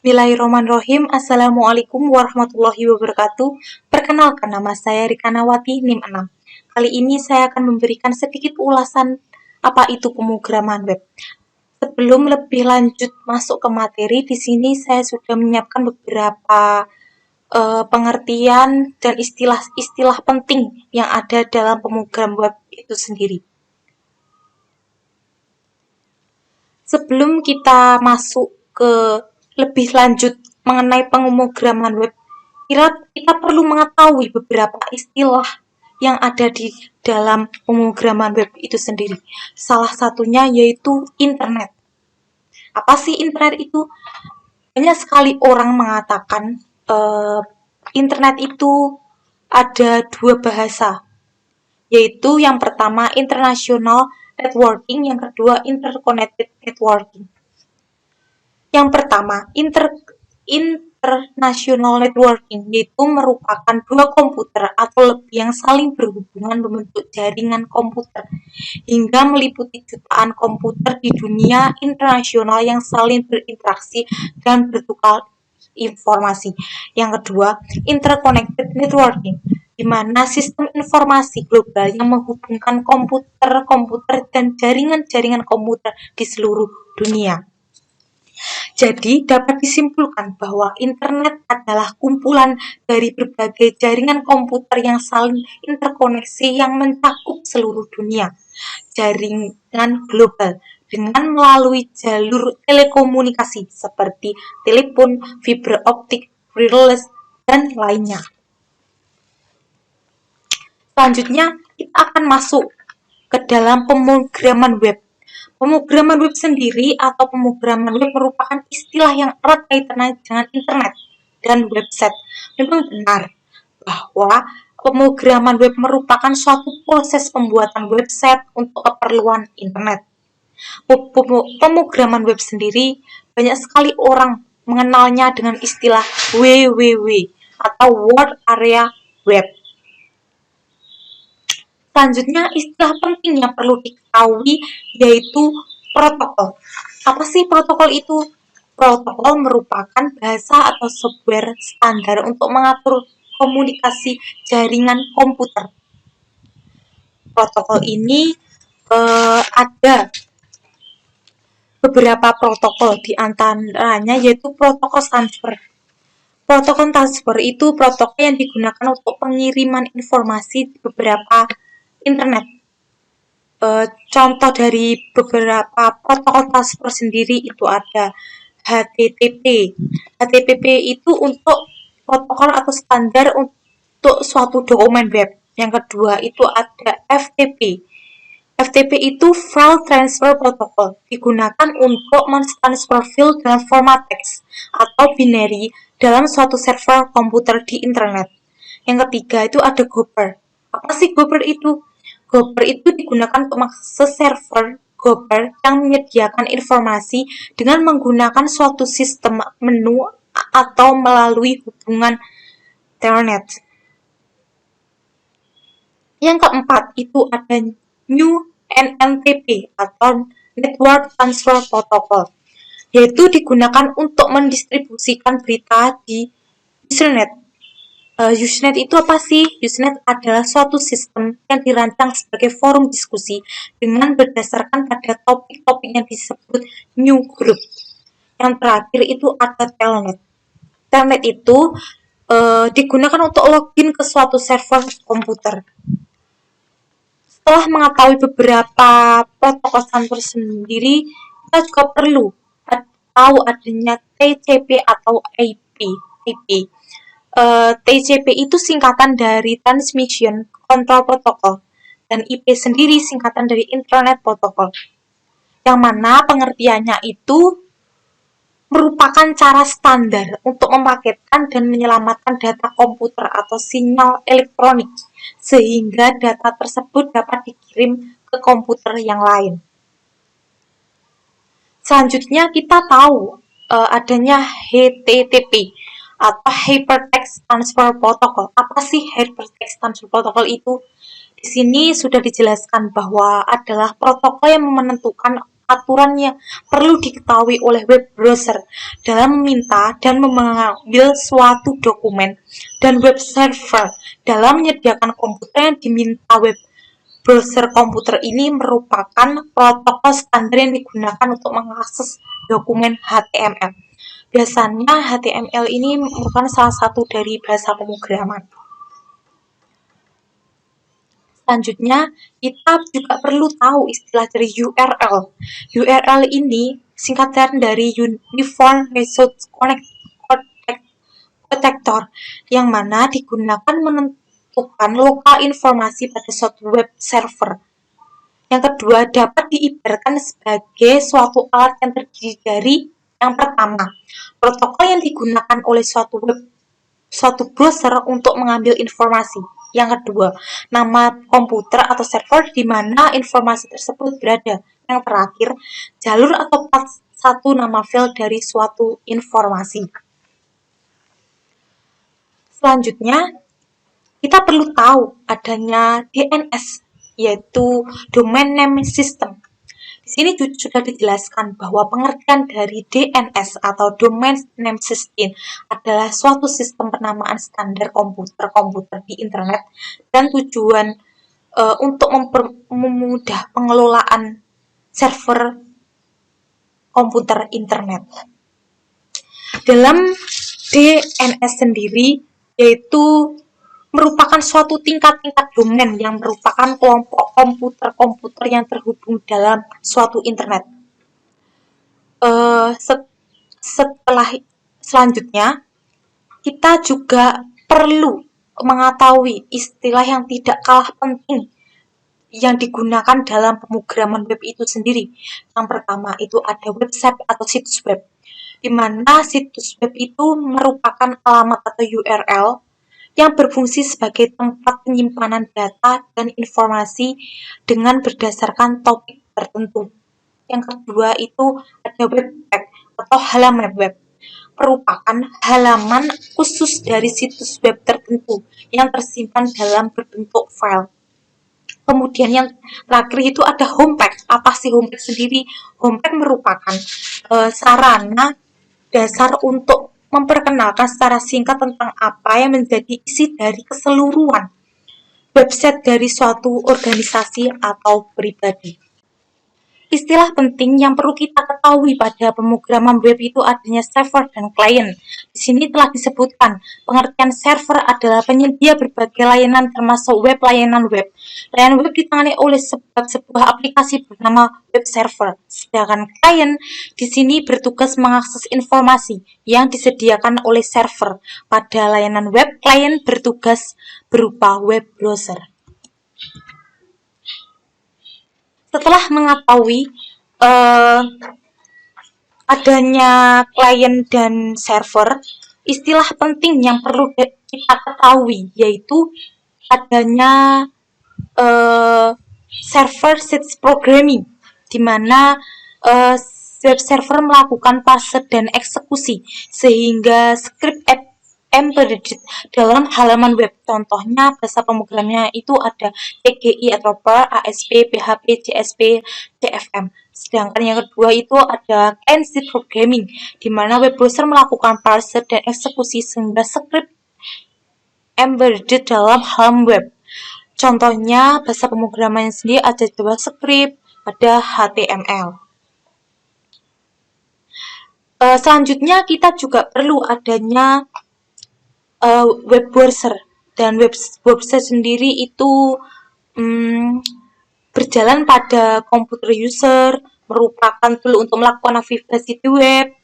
Bismillahirrahmanirrahim. Assalamualaikum warahmatullahi wabarakatuh. Perkenalkan, nama saya Rika Nawati, NIM 6. Kali ini saya akan memberikan sedikit ulasan apa itu pemrograman web. Sebelum lebih lanjut masuk ke materi, di sini saya sudah menyiapkan beberapa pengertian dan istilah-istilah penting yang ada dalam pemrogram web itu sendiri. Sebelum kita masuk ke lebih lanjut mengenai pemrograman web, kita perlu mengetahui beberapa istilah yang ada di dalam pemrograman web itu sendiri. Salah satunya yaitu internet. Apa sih internet itu? Banyak sekali orang mengatakan internet itu ada dua bahasa, yaitu yang pertama international networking, yang kedua interconnected networking. Yang pertama, international networking, yaitu merupakan dua komputer atau lebih yang saling berhubungan membentuk jaringan komputer hingga meliputi jutaan komputer di dunia internasional yang saling berinteraksi dan bertukar informasi. Yang kedua, interconnected networking, di mana sistem informasi global yang menghubungkan komputer-komputer dan jaringan-jaringan komputer di seluruh dunia. Jadi, dapat disimpulkan bahwa internet adalah kumpulan dari berbagai jaringan komputer yang saling interkoneksi yang mencakup seluruh dunia. Jaringan global dengan melalui jalur telekomunikasi seperti telepon, fiber optik, wireless, dan lainnya. Selanjutnya, kita akan masuk ke dalam pemrograman web. Pemrograman web sendiri atau pemrograman web merupakan istilah yang erat kaitannya dengan internet dan website. Memang benar bahwa pemrograman web merupakan suatu proses pembuatan website untuk keperluan internet. Pemrograman web sendiri banyak sekali orang mengenalnya dengan istilah WWW atau World Area Web. Selanjutnya, istilah penting yang perlu diketahui yaitu protokol. Apa sih protokol itu? Protokol merupakan bahasa atau software standar untuk mengatur komunikasi jaringan komputer. Protokol ini ada beberapa protokol, di antaranya yaitu protokol transfer. Protokol transfer itu protokol yang digunakan untuk pengiriman informasi di beberapa internet. Contoh dari beberapa protokol transfer sendiri itu ada HTTP. HTTP itu untuk protokol atau standar untuk suatu dokumen web. Yang kedua itu ada FTP. FTP itu File Transfer Protocol, digunakan untuk mentransfer file dalam format teks atau binary dalam suatu server komputer di internet. Yang ketiga itu ada Gopher. Apa sih Gopher itu? Gopher itu digunakan untuk mengakses server Gopher yang menyediakan informasi dengan menggunakan suatu sistem menu atau melalui hubungan Telnet. Yang keempat itu ada New NNTP atau Network Transfer Protocol, yaitu digunakan untuk mendistribusikan berita di Usenet. Usenet itu apa sih? Usenet adalah suatu sistem yang dirancang sebagai forum diskusi dengan berdasarkan pada topik-topik yang disebut newsgroup. Yang terakhir itu ada Telnet. Telnet itu digunakan untuk login ke suatu server komputer. Setelah mengetahui beberapa protokol transfer sendiri, kita juga perlu tahu adanya TCP atau IP. TCP itu singkatan dari Transmission Control Protocol, dan IP sendiri singkatan dari Internet Protocol, yang mana pengertiannya itu merupakan cara standar untuk mempaketkan dan menyelamatkan data komputer atau sinyal elektronik, sehingga data tersebut dapat dikirim ke komputer yang lain. Selanjutnya kita tahu adanya HTTP atau Hypertext Transfer Protocol. Apa sih Hypertext Transfer Protocol itu? Di sini sudah dijelaskan bahwa adalah protokol yang menentukan aturan yang perlu diketahui oleh web browser dalam meminta dan mengambil suatu dokumen, dan web server dalam menyediakan komputer yang diminta. Web browser komputer ini merupakan protokol standar yang digunakan untuk mengakses dokumen HTML. Biasanya HTML ini merupakan salah satu dari bahasa pemrograman. Selanjutnya, kita juga perlu tahu istilah dari URL. URL ini singkatan dari Uniform Resource Protector, yang mana digunakan menentukan lokal informasi pada suatu web server. Yang kedua, dapat diibaratkan sebagai suatu alat yang terdiri dari yang pertama, protokol yang digunakan oleh suatu browser untuk mengambil informasi. Yang kedua, nama komputer atau server di mana informasi tersebut berada. Yang terakhir, jalur atau path satu nama file dari suatu informasi. Selanjutnya, kita perlu tahu adanya DNS, yaitu Domain Name System. Di sini sudah dijelaskan bahwa pengertian dari DNS atau Domain Name System adalah suatu sistem penamaan standar komputer di internet dan tujuan untuk memudah pengelolaan server komputer internet. Dalam DNS sendiri, yaitu merupakan suatu tingkat-tingkat domain yang merupakan kelompok komputer-komputer yang terhubung dalam suatu internet. Selanjutnya, kita juga perlu mengetahui istilah yang tidak kalah penting yang digunakan dalam pemrograman web itu sendiri. Yang pertama itu ada website atau situs web, di mana situs web itu merupakan alamat atau URL yang berfungsi sebagai tempat penyimpanan data dan informasi dengan berdasarkan topik tertentu. Yang kedua itu ada web page atau halaman web, merupakan halaman khusus dari situs web tertentu yang tersimpan dalam berbentuk file. Kemudian yang terakhir itu ada homepage. Apa sih homepage sendiri? Homepage merupakan sarana dasar untuk memperkenalkan secara singkat tentang apa yang menjadi isi dari keseluruhan website dari suatu organisasi atau pribadi. Istilah penting yang perlu kita ketahui pada pemrograman web itu adanya server dan klien. Di sini telah disebutkan, pengertian server adalah penyedia berbagai layanan termasuk web layanan web. Layanan web ditangani oleh sebuah aplikasi bernama web server. Sedangkan klien di sini bertugas mengakses informasi yang disediakan oleh server. Pada layanan web, klien bertugas berupa web browser. Setelah mengetahui adanya klien dan server, istilah penting yang perlu kita ketahui yaitu adanya server-side programming, di mana web server melakukan parser dan eksekusi sehingga script embedded dalam halaman web. Contohnya bahasa pemrogramannya itu ada PGI atau Perl, ASP, PHP, JSP, CFM. Sedangkan yang kedua itu ada client-side programming, di mana web browser melakukan parser dan eksekusi sehingga script embedded dalam halaman web. Contohnya bahasa pemrogramannya sendiri ada JavaScript, ada HTML. Selanjutnya kita juga perlu adanya web browser, dan web browser sendiri itu berjalan pada komputer user, merupakan tool untuk melakukan navigasi di web,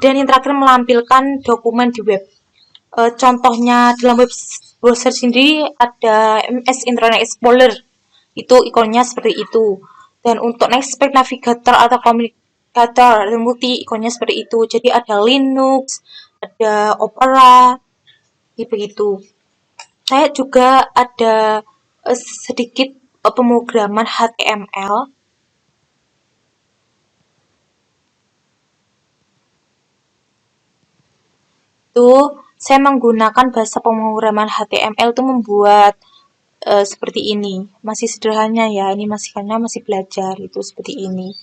dan yang terakhir menampilkan dokumen di web. Contohnya dalam web browser sendiri ada MS Internet Explorer, itu ikonnya seperti itu. Dan untuk Nextpage Navigator atau Communicator dan multi ikonnya seperti itu. Jadi ada Linux, ada Opera, begitu. Saya juga ada sedikit pemrograman HTML. Itu saya menggunakan bahasa pemrograman HTML itu membuat seperti ini. Masih sederhana ya, ini karena masih belajar itu seperti ini.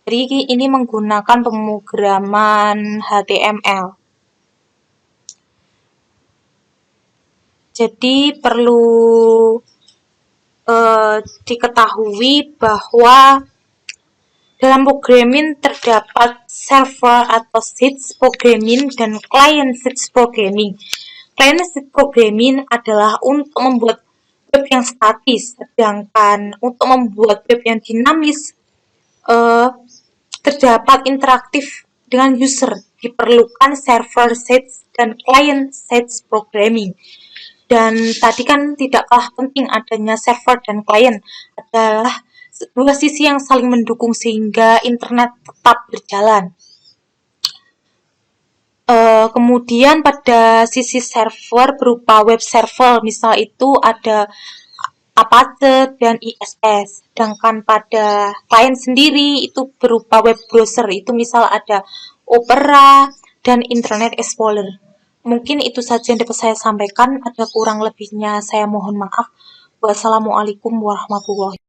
Jadi ini menggunakan pemrograman HTML. Jadi perlu diketahui bahwa dalam programming terdapat server atau sheets programming dan client sheets programming. Client sheets programming adalah untuk membuat web yang statis, sedangkan untuk membuat web yang dinamis terdapat interaktif dengan user. Diperlukan server sheets dan client sheets programming. Dan tadi kan tidak kalah penting adanya server dan klien adalah dua sisi yang saling mendukung sehingga internet tetap berjalan. Kemudian pada sisi server berupa web server, misal itu ada Apache dan ISS. Sedangkan pada klien sendiri itu berupa web browser, itu misal ada Opera dan Internet Explorer. Mungkin itu saja yang dapat saya sampaikan. Ada kurang lebihnya saya mohon maaf. Wassalamualaikum warahmatullahi wabarakatuh.